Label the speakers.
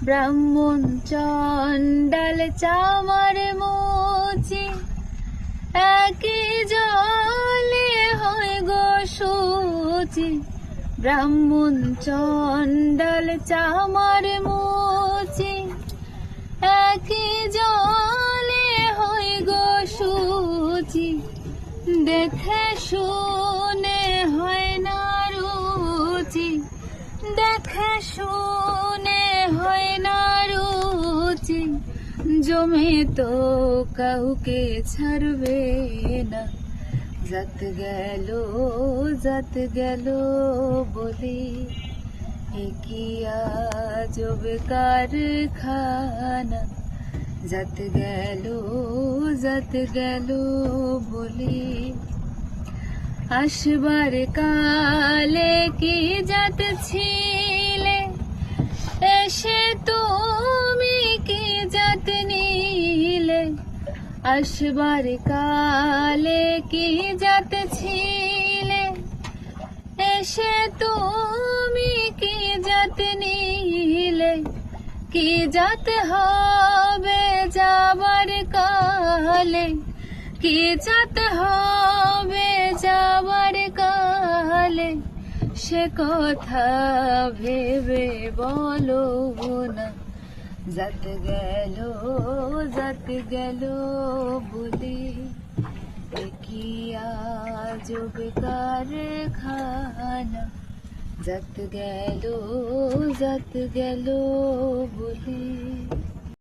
Speaker 1: ব্রাহ্মণ চণ্ডাল চামার মুচি একই জলে হয় গো শুচি। ব্রাহ্মণ চণ্ডাল চামার মুচি একই জলে হয় গো শুচি। দেখে শুনে হয় না রুচি, দেখে শুনে হয় না রুচি। জমে তো কাউকে ছাড়বে না, জাত গেল বলি কি আজব কারখানা। জাত গেল বলি আসবার কালে কি জাত ছিলে, এসে তুমি কি জাত নিলে। আসবার কালে কি জাত ছিলে, এসে তুমি কি জাত নিলে। কি জাত হবে যাবার কালে, কি জাত হবে যাবার কালে। সে কথা ভেবে বলো না, জাত গেল বলি কি আজব কারখানা। জাত গেল বলি।